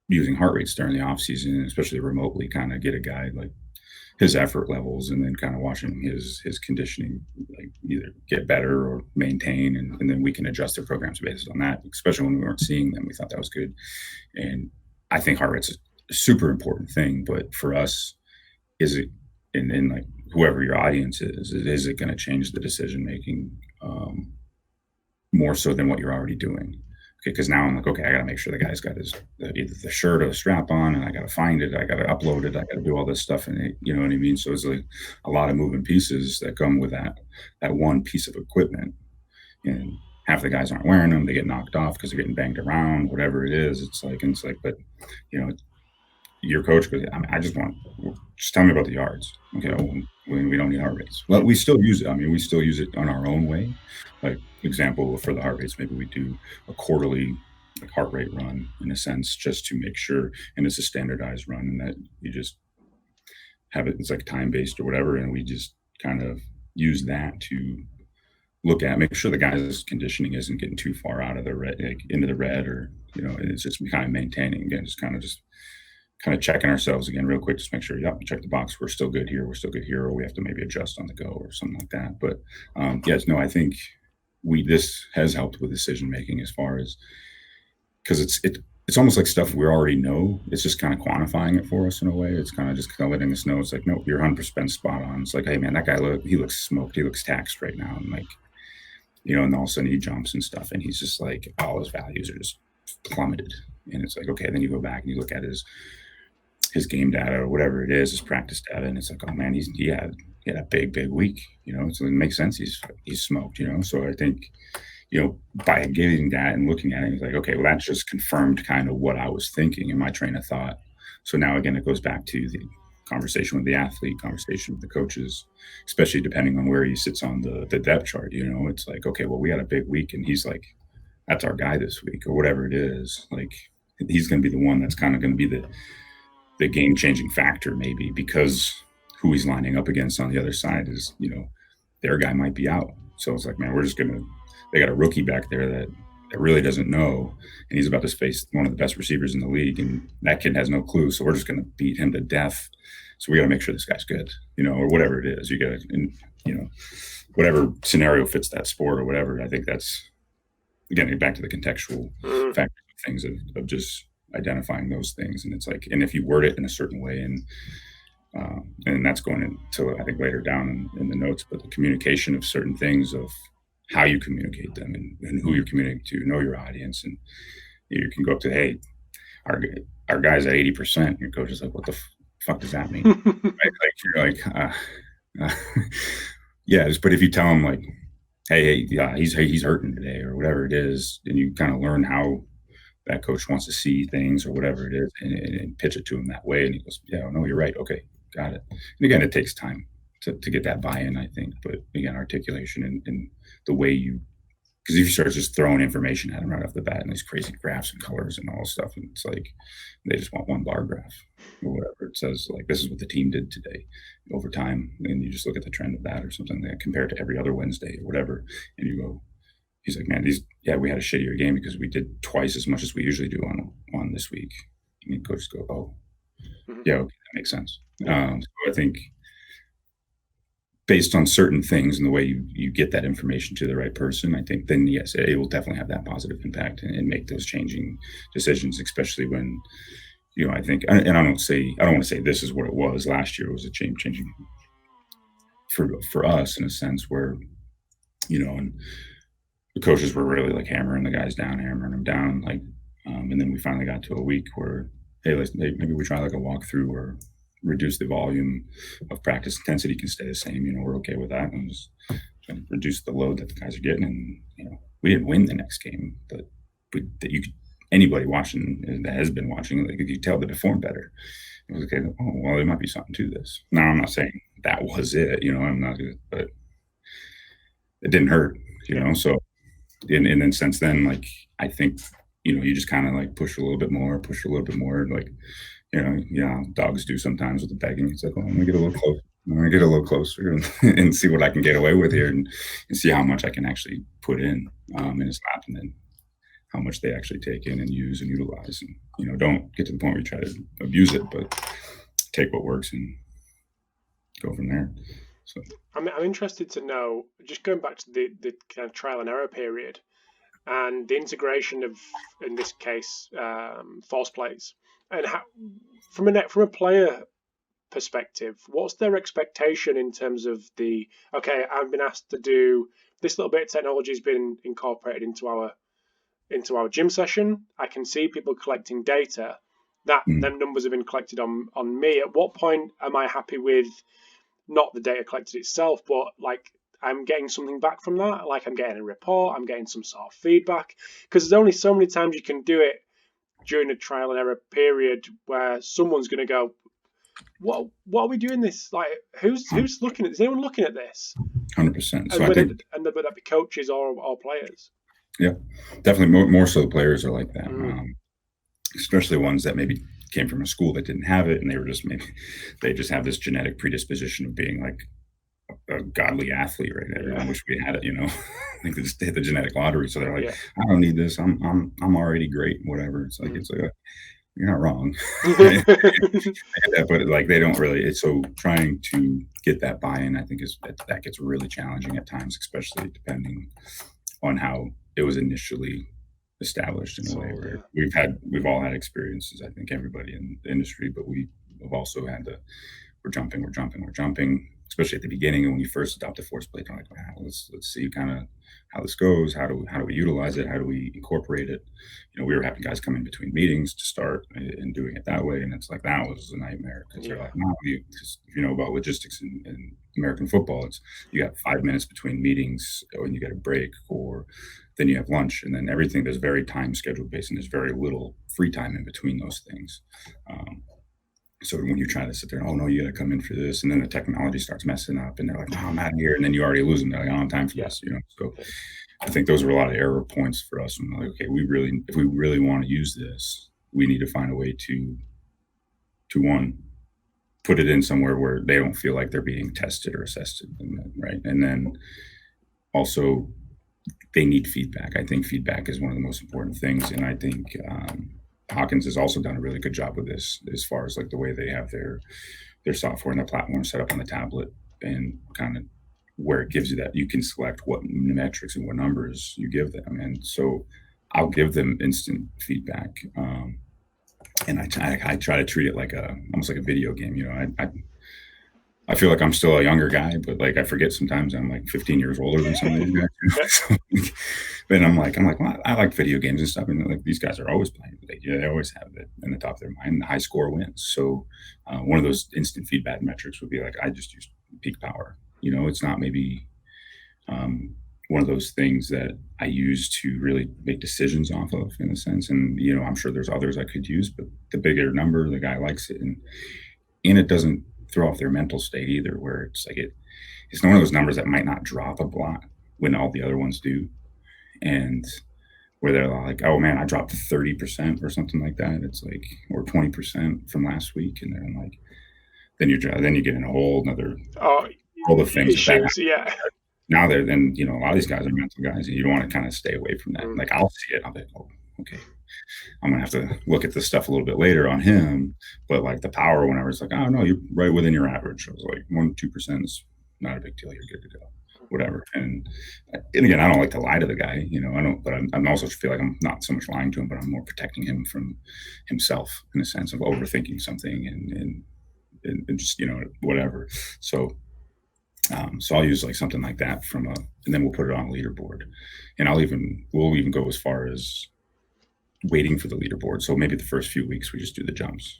Speaker 2: using heart rates during the off season, especially remotely, kind of get a guy his effort levels, and then kind of watching his conditioning like either get better or maintain, and then we can adjust the programs based on that. Especially when we weren't seeing them, we thought that was good. And I think heart rate's a super important thing, but for us, is it, and like whoever your audience is it going to change the decision making more so than what you're already doing? Okay, because now I'm like, okay, I got to make sure the guy's got either the shirt or the strap on, and I got to find it, I got to upload it, I got to do all this stuff, and you know what I mean. So it's like a lot of moving pieces that come with that one piece of equipment, and half the guys aren't wearing them. They get knocked off because they're getting banged around, whatever it is. It's like, but you know, your coach goes, I just tell me about the yards. Okay, well, we don't need heart rates. Well, we still use it. I mean, we still use it on our own way. Like example for the heart rates, maybe we do a quarterly heart rate run in a sense, just to make sure, and it's a standardized run, and that you just have it. It's like time based or whatever, and we just kind of use that to look at, make sure the guy's conditioning isn't getting too far out of the red, like into the red, or you know, it's just kind of maintaining again, just kind of checking ourselves again real quick, just make sure, yep, check the box, we're still good here, or we have to maybe adjust on the go or something like that. But yes, no, I think this has helped with decision making as far as, because it's almost like stuff we already know. It's just kind of quantifying it for us in a way. It's kind of just kind of letting us know. It's like, nope, you're 100% spot on. It's like, hey man, that guy he looks smoked, he looks taxed right now, and like, you know, and all of a sudden he jumps and stuff, and he's just like, all his values are just plummeted. And it's like, okay, then you go back and you look at his game data or whatever it is, his practice data, and it's like, oh man, he had a big week, you know. So it makes sense he's smoked, you know. So I think, you know, by getting that and looking at it, it's like, okay, well, that's just confirmed kind of what I was thinking in my train of thought. So now again, it goes back to the conversation with the athlete, conversation with the coaches, especially depending on where he sits on the depth chart. You know, it's like, okay, well, we had a big week, and he's like, that's our guy this week, or whatever it is. Like, he's going to be the one that's kind of going to be the game-changing factor, maybe, because who he's lining up against on the other side is, you know, their guy might be out. So it's like, man, they got a rookie back there that really doesn't know, and he's about to face one of the best receivers in the league, and that kid has no clue. So we're just going to beat him to death. So we got to make sure this guy's good, you know, or whatever it is. You got to, you know, whatever scenario fits that sport or whatever. I think that's, again, back to the contextual factors of things of just identifying those things. And it's like, and if you word it in a certain way, and that's going into, I think, later down in the notes, but the communication of certain things, of how you communicate them, and who you're communicating to, know your audience. And you can go up to, hey, our guy's at 80%. Your coach is like, what the fuck does that mean? Right? Like, you're like, yeah, but if you tell him like, hey, yeah, he's hurting today or whatever it is, and you kind of learn how that coach wants to see things or whatever it is, and pitch it to him that way, and he goes, yeah, no, you're right, okay, got it. And again, it takes time to get that buy-in, I think, but again, articulation and the way you, because if you start just throwing information at them right off the bat and these crazy graphs and colors and all this stuff, and it's like they just want one bar graph or whatever it says, like, this is what the team did today over time, and you just look at the trend of that or something that compared to every other Wednesday or whatever, and you go, he's like, man, we had a shittier game because we did twice as much as we usually do on this week. And the coaches go, oh, yeah, okay, that makes sense. So I think based on certain things and the way you get that information to the right person, I think then, yes, it will definitely have that positive impact and make those changing decisions, especially when, you know, I think, and I don't want to say this is what it was last year. It was a changing for us in a sense where, you know, and the coaches were really like hammering the guys down, hammering them down, like, and then we finally got to a week where, hey, maybe we try like a walkthrough or reduce the volume of practice. Intensity can stay the same, you know, we're okay with that, and just trying to reduce the load that the guys are getting. And, you know, we didn't win the next game, but anybody watching that has been watching, like, you could tell they performed better. It was okay. Oh, well, there might be something to this. Now, I'm not saying that was it, you know, but it didn't hurt, you know. So, and then since then, like, I think, you know, you just kind of like push a little bit more, like, you know, dogs do sometimes with the begging. It's like, well, I'm gonna get a little closer and see what I can get away with here, and see how much I can actually put in his lap, and then how much they actually take in and use and utilize. And, you know, don't get to the point where you try to abuse it, but take what works and go from there. So
Speaker 1: I'm interested to know, just going back to the kind of trial and error period and the integration of, in this case, force plays, and how, from a player perspective, what's their expectation in terms of okay, I've been asked to do this little bit of technology has been incorporated into our gym session. I can see people collecting data. Them numbers have been collected on me. At what point am I happy with not the data collected itself, but like I'm getting something back from that? Like I'm getting a report, I'm getting some sort of feedback, because there's only so many times you can do it during a trial and error period where someone's going to go, what are we doing this? Like, who's looking at? Is anyone looking at this?
Speaker 2: 100%.
Speaker 1: So whether that be coaches or players.
Speaker 2: Yeah, definitely. More so, the players are like that, especially ones that maybe came from a school that didn't have it, and they just have this genetic predisposition of being like a godly athlete, right? Everyone wish we had it, like they just hit the genetic lottery. So they're like, I don't need this. I'm already great. Whatever. It's like you're not wrong. But like they don't really. It's so trying to get that buy-in, I think that gets really challenging at times, especially depending on how it was initially established in a way. Right? We've all had experiences. I think everybody in the industry, but we've also had we're jumping, especially at the beginning. And when you first adopt a force plate, you're like, wow, let's see kind of how this goes. How do we utilize it? How do we incorporate it? We were having guys come in between meetings to start and doing it that way. And it's like, that was a nightmare because they're like, no, if you know about logistics in American football, you got 5 minutes between meetings and you get a break, or then you have lunch, and then everything is very time schedule based, and there's very little free time in between those things. So when you try to sit there, oh no, you got to come in for this, and then the technology starts messing up, and they're like, no, I'm out of here, and then you already lose them. They're like, I don't have time for this, So I think those were a lot of error points for us. When we're like, okay, if we really want to use this, we need to find a way to one, put it in somewhere where they don't feel like they're being tested or assessed, right? And then also they need feedback. I think feedback is one of the most important things, and I think Hawkins has also done a really good job with this, as far as like the way they have their software and their platform set up on the tablet, and kind of where it gives you that you can select what metrics and what numbers you give them. And so I'll give them instant feedback. And I try to treat it like almost like a video game. I feel like I'm still a younger guy, but like I forget sometimes I'm like 15 years older than some of these guys. So, then I'm like, well, I like video games and stuff, and like these guys are always playing. They always have it in the top of their mind. The high score wins. So one of those instant feedback metrics would be like, I just use peak power. It's not maybe one of those things that I use to really make decisions off of, in a sense. And I'm sure there's others I could use, but the bigger number, the guy likes it, and it doesn't throw off their mental state either, where it's like it's one of those numbers that might not drop a lot when all the other ones do, and where they're like, oh man, I dropped 30% or something like that. It's like, or 20% from last week, and they're like, then you get in a whole another all the things
Speaker 1: issues,
Speaker 2: Now a lot of these guys are mental guys, and you don't want to kind of stay away from that. Like I'll see it, I'll be like, oh, okay, I'm gonna have to look at this stuff a little bit later on him. But like the power, whenever it's like, oh no, you're right within your average. I was like, 1-2% is not a big deal. You're good to go, whatever. And again, I don't like to lie to the guy, I don't. But I'm also feel like I'm not so much lying to him, but I'm more protecting him from himself, in a sense of overthinking something and just whatever. So I'll use like something like that and then we'll put it on a leaderboard, and we'll even go as far as waiting for the leaderboard. So maybe the first few weeks we just do the jumps.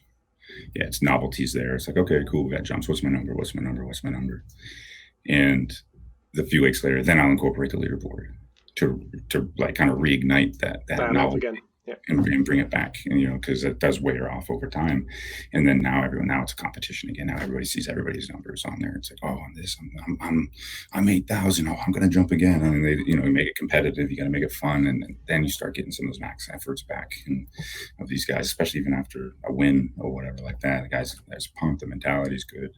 Speaker 2: Yeah, it's novelties there. It's like, okay, cool, we got jumps. What's my number? And the few weeks later, then I'll incorporate the leaderboard to like kind of reignite that novelty again. Yeah. And bring it back, because it does wear off over time. And then now it's a competition again. Now everybody sees everybody's numbers on there. It's like, oh, on this, I'm 8,000. Oh, I'm going to jump again. And they, you make it competitive. You got to make it fun. And then you start getting some of those max efforts back and of these guys, especially even after a win or whatever like that. The guys pumped, the mentality is good,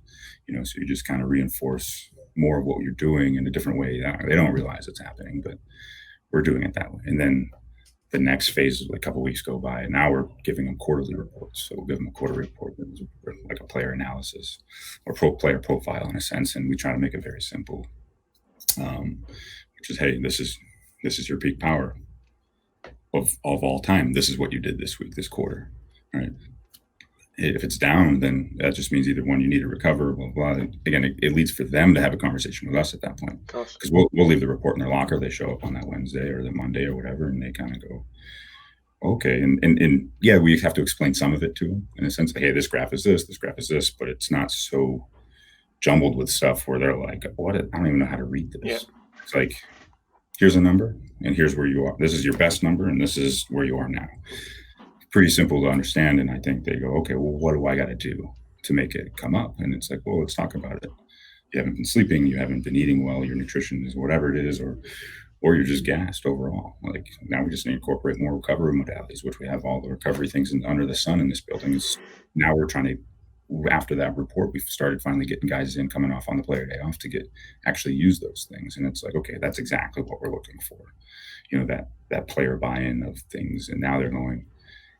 Speaker 2: so you just kind of reinforce more of what you're doing in a different way. They don't realize it's happening, but we're doing it that way. And then the next phase of like a couple of weeks go by, and now we're giving them quarterly reports. So we'll give them a quarterly report, like a player analysis or player profile in a sense, and we try to make it very simple, which is, hey, this is your peak power of all time. This is what you did this week, this quarter, right? If it's down, then that just means either one, you need to recover, blah, blah. Again, it leads for them to have a conversation with us at that point. Because we'll leave the report in their locker. They show up on that Wednesday or the Monday or whatever, and they kind of go, okay. And yeah, we have to explain some of it to them in a sense, like, hey, this graph is this graph is this, but it's not so jumbled with stuff where they're like, what? I don't even know how to read this. Yeah. It's like, here's a number, and here's where you are. This is your best number, and this is where you are now. Pretty simple to understand, and I think they go, okay, well, what do I got to do to make it come up? And it's like, well, let's talk about it. You haven't been sleeping, you haven't been eating well, your nutrition is whatever it is, or you're just gassed overall. Like, now we just need to incorporate more recovery modalities, which we have all the recovery things under the sun in this building. Now we're trying to, after that report, we've started finally getting guys in coming off on the player day off to actually use those things. And it's like, okay, that's exactly what we're looking for. That player buy-in of things. And now they're going,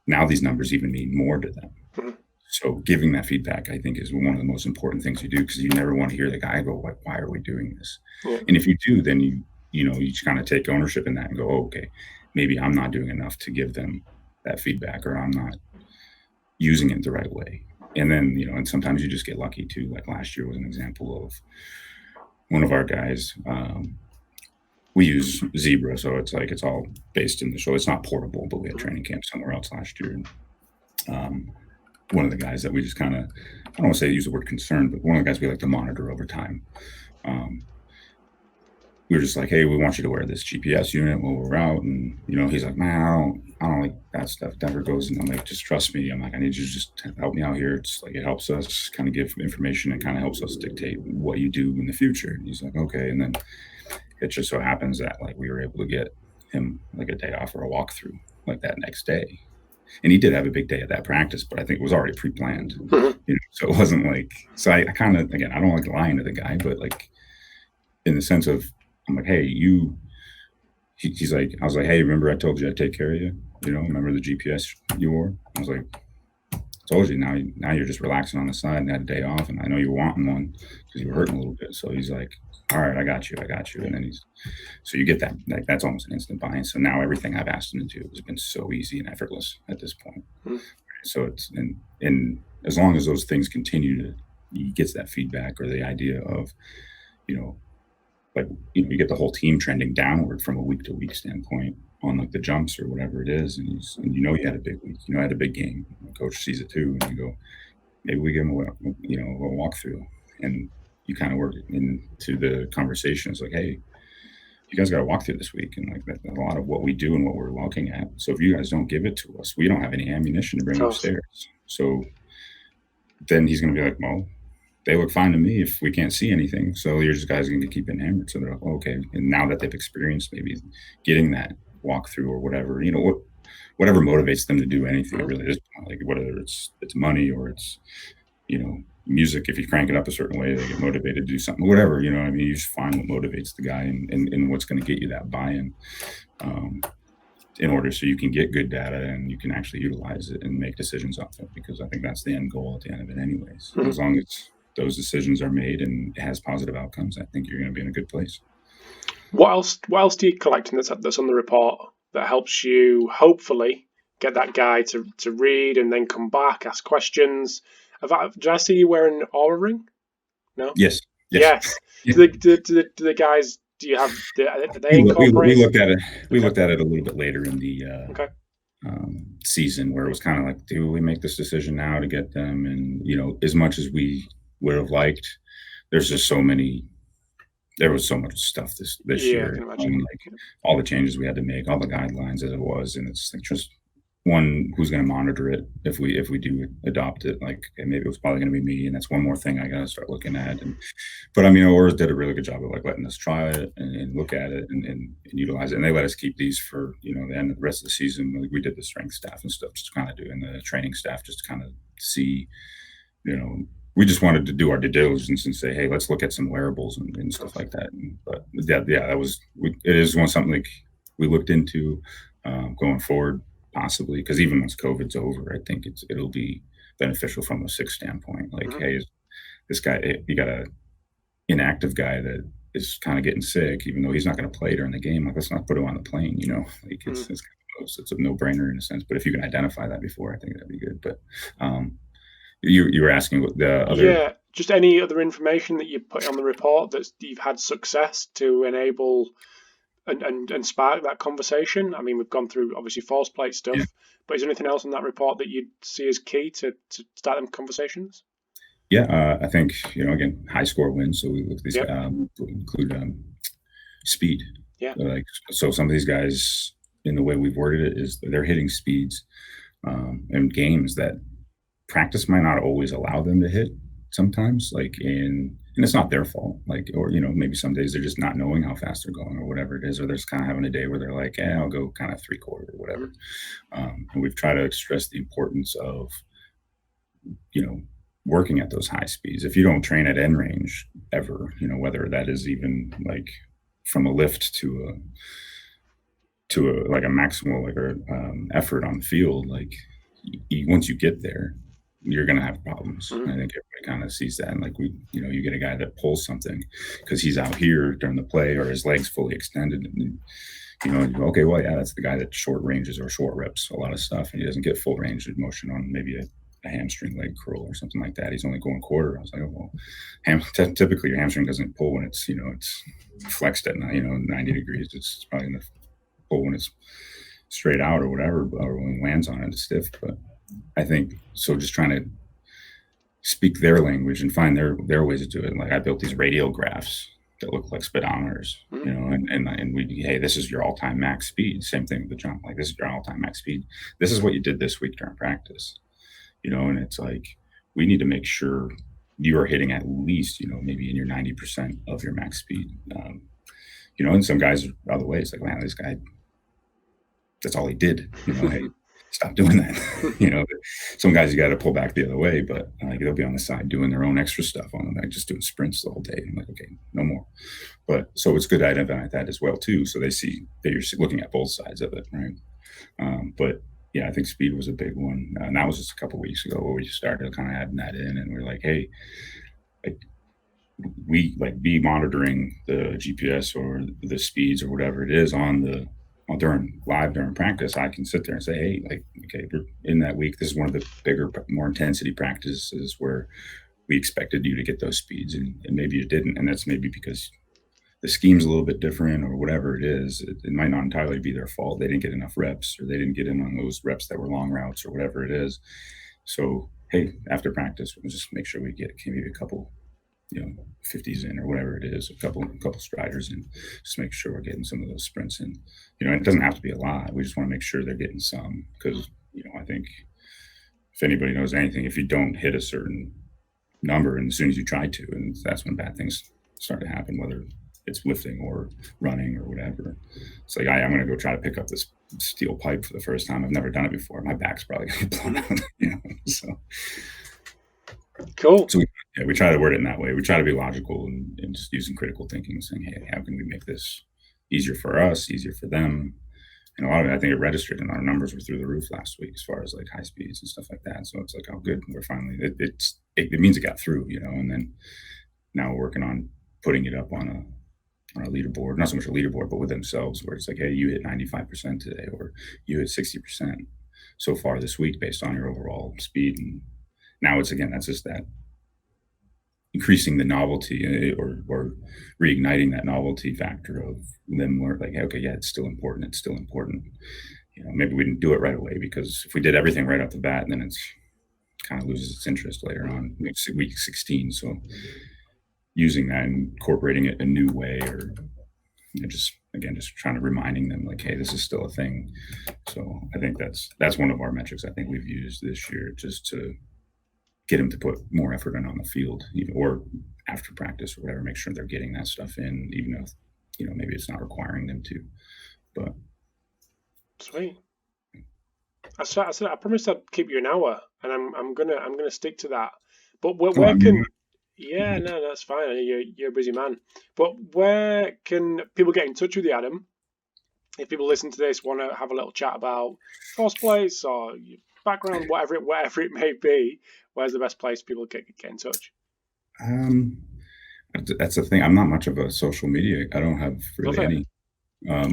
Speaker 2: now these numbers even mean more to them. Mm-hmm. So giving that feedback, I think, is one of the most important things you do, because you never want to hear the guy go, why are we doing this? Yeah. And if you do, then you just kind of take ownership in that and go, oh, okay, maybe I'm not doing enough to give them that feedback, or I'm not using it the right way. And then, and sometimes you just get lucky too. Like last year was an example of one of our guys. We use Zebra, so it's all based in the show. It's not portable, but we had training camp somewhere else last year. And one of the guys that we just kind of, I don't want to say use the word concern, but one of the guys we like to monitor over time. We were just like, hey, we want you to wear this GPS unit while we're out. And, he's like, man, I don't like that stuff. It never goes. And I'm like, just trust me. I'm like, I need you to just help me out here. It's like, it helps us kind of give information and kind of helps us dictate what you do in the future. And he's like, okay. And then it just so happens that like we were able to get him like a day off or a walkthrough like that next day. And he did have a big day at that practice, but I think it was already pre-planned. Mm-hmm. So it wasn't like, so I kind of, again, I don't like lying to the guy, but like in the sense of, I'm like, hey, he's like, I was like, hey, remember I told you I'd take care of you? Remember the GPS you wore? I was like, I told you, now you're just relaxing on the side and had a day off. And I know you were wanting one because you were hurting a little bit. So he's like, all right, I got you. And then so you get that, like, that's almost an instant buy-in. So now everything I've asked him to do has been so easy and effortless at this point. Mm-hmm. So it's, and as long as those things continue he gets that feedback or the idea of, you get the whole team trending downward from a week to week standpoint on like the jumps or whatever it is. And you had a big week, had a big game. The coach sees it too. And you go, maybe we give him a walkthrough, and you kind of work into the conversation. It's like, hey, you guys got to walk through this week. And like that's a lot of what we do and what we're looking at. So if you guys don't give it to us, we don't have any ammunition to bring upstairs. So then he's going to be like, well, they look fine to me if we can't see anything. So your guys are going to keep it hammered. So they're like, oh, okay. And now that they've experienced maybe getting that walkthrough or whatever, whatever motivates them to do anything, it really is, like whether it's money or it's, music. If you crank it up a certain way, they get motivated to do something, whatever, you just find what motivates the guy and what's going to get you that buy-in in order so you can get good data and you can actually utilize it and make decisions off it, because I think that's the end goal at the end of it anyways. Mm-hmm. As long as those decisions are made and it has positive outcomes, I think you're going to be in a good place.
Speaker 1: What else do you collecting that's on the report that helps you hopefully get that guy to read and then come back, ask questions? Did I see you wearing an Aura ring? No?
Speaker 2: Yes.
Speaker 1: Yeah. Do the guys, do you have, are they incorporated?
Speaker 2: We looked at it. We looked at it a little bit later in the season, where it was kind of like, do we make this decision now to get them? And, as much as we would have liked, there's just there was so much stuff this year. I can imagine. Like all the changes we had to make, all the guidelines as it was. And it's like just one, who's going to monitor it if we do adopt it? Like, okay, maybe it was probably going to be me, and that's one more thing I got to start looking at. But Oars did a really good job of like letting us try it and look at it and utilize it. And they let us keep these for the end of the rest of the season. Like we did the strength staff and stuff, just kind of doing the training staff, just to kind of see, we just wanted to do our due diligence and say, hey, let's look at some wearables and stuff like that. But that was, it is something like we looked into. going forward, possibly, because even once COVID's over, I think it'll be beneficial from a sick standpoint. Like, hey, this guy, you got a inactive guy that is kind of getting sick, even though he's not going to play during the game. Like, let's not put him on the plane. Like it's a no-brainer in a sense. But if you can identify that before, I think that'd be good. But you were asking what the other.
Speaker 1: Yeah, just any other information that you put on the report that you've had success to enable and spark that conversation. I mean, we've gone through obviously false plate stuff, but is there anything else in that report that you'd see as key to start them conversations?
Speaker 2: Yeah, I think, again, high score wins. So we look at these, include speed.
Speaker 1: Yeah.
Speaker 2: So some of these guys, in the way we've worded it, is they're hitting speeds in games that practice might not always allow them to hit sometimes, and it's not their fault, or maybe some days they're just not knowing how fast they're going or whatever it is, or they're just kind of having a day where they're like, I'll go kind of 3/4 or whatever. And we've tried to stress the importance of, working at those high speeds. If you don't train at end range ever, whether that is even like from a lift to a maximal effort on the field, once you get there, you're going to have problems. I think everybody kind of sees that. And you get a guy that pulls something because he's out here during the play or his legs fully extended. And, okay, well, yeah, that's the guy that short ranges or short reps a lot of stuff. And he doesn't get full range of motion on maybe a hamstring leg curl or something like that. He's only going 1/4. I was like, oh, well, typically your hamstring doesn't pull when it's, it's flexed at 90 degrees. It's probably going to pull when it's straight out or whatever, or when it lands on it, it's stiff. But I think so. Just trying to speak their language and find their ways to do it. Like, I built these radial graphs that look like speedometers, and hey, this is your all-time max speed. Same thing with the jump. Like, this is your all-time max speed. This is what you did this week during practice. And it's like, we need to make sure you are hitting at least, maybe in your 90% of your max speed. And some guys are other ways. Like, man, this guy, that's all he did. Hey, stop doing that. Some guys you got to pull back the other way, but they'll be on the side doing their own extra stuff on them, just doing sprints the whole day. I'm like, okay, no more. But so it's good to identify that as well too, so they see that you're looking at both sides of it, right? But yeah, I think speed was a big one, and that was just a couple of weeks ago where we started kind of adding that in, and we're like, hey, we be monitoring the GPS or the speeds or whatever it is during practice. I can sit there and say, hey, okay, we're in that week. This is one of the bigger, more intensity practices where we expected you to get those speeds, and maybe you didn't, and that's maybe because the scheme's a little bit different or whatever it is. It might not entirely be their fault. They didn't get enough reps, or they didn't get in on those reps that were long routes or whatever it is. So, hey, after practice, we'll just make sure we get maybe a couple, 50s in or whatever it is, a couple striders in, just make sure we're getting some of those sprints in. It doesn't have to be a lot. We just want to make sure they're getting some, because, I think if anybody knows anything, if you don't hit a certain number, and as soon as you try to, and that's when bad things start to happen, whether it's lifting or running or whatever. It's like, I'm going to go try to pick up this steel pipe for the first time. I've never done it before. My back's probably going to get blown out, so.
Speaker 1: Cool.
Speaker 2: So we try to word it in that way. We try to be logical and just using critical thinking, saying, hey, how can we make this easier for us, easier for them? And a lot of it, I think it registered, and our numbers were through the roof last week as far as high speeds and stuff like that. So it's like, oh, good. We're finally, it means it got through, and then now we're working on putting it up on a leaderboard, not so much a leaderboard, but with themselves, where it's like, hey, you hit 95% today, or you hit 60% so far this week based on your overall speed. And now it's, again, that's just that increasing the novelty or reigniting that novelty factor of them. We're like, okay, yeah, it's still important. Maybe we didn't do it right away, because if we did everything right off the bat, then it's kind of loses its interest later on, week 16. So using that and incorporating it a new way, or just trying to reminding them, like, hey, this is still a thing. So I think that's one of our metrics I think we've used this year, just to get them to put more effort in on the field, or after practice or whatever, make sure they're getting that stuff in, even if maybe it's not requiring them to. But
Speaker 1: sweet. I said I promised I'd keep you an hour, and I'm gonna stick to that. But where can Yeah, no, that's fine. You're a busy man. But where can people get in touch with you, Adam? if people listen to this want to have a little chat about course place or your background, whatever it may be, where's the best place people get in touch?
Speaker 2: That's the thing. I'm not much of a social media. I don't have really
Speaker 1: Love it.
Speaker 2: any.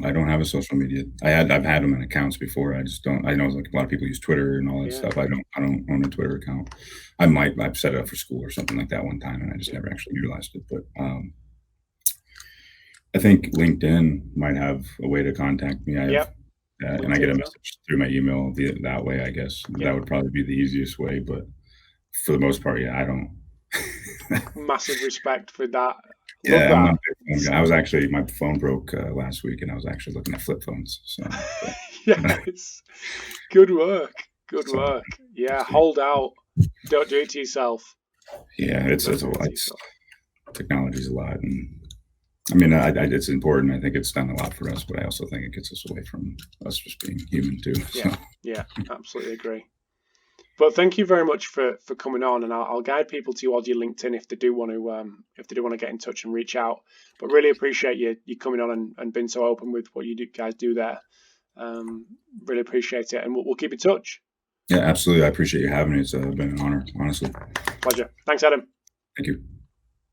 Speaker 2: I don't have a social media. I've had them in accounts before. I just don't. I know like a lot of people use Twitter and all that
Speaker 1: Yeah.
Speaker 2: stuff. I don't own a Twitter account. I've set it up for school or something like that one time, and I just never actually utilized it. But I think LinkedIn might have a way to contact me. I have, and I get a message through my email that way. I guess that would probably be the easiest way. But for the most part, yeah, I don't.
Speaker 1: Massive respect for that.
Speaker 2: Yeah, I'm not a big phone guy. I was actually, my phone broke last week, and I was actually looking at flip phones. So,
Speaker 1: yeah, it's good work. Good work. Yeah, hold out. Don't do it to yourself.
Speaker 2: Yeah, it's a lot. Technology's a lot, and I mean, it's important. I think it's done a lot for us, but I also think it gets us away from us just being human too.
Speaker 1: Yeah, absolutely agree. But thank you very much for coming on, and I'll guide people towards your LinkedIn if they do want to get in touch and reach out. But really appreciate you coming on and being so open with what you guys do there. Really appreciate it, and we'll keep in touch.
Speaker 2: Yeah, absolutely. I appreciate you having me. It's been an honor, honestly.
Speaker 1: Pleasure. Thanks, Adam.
Speaker 2: Thank you.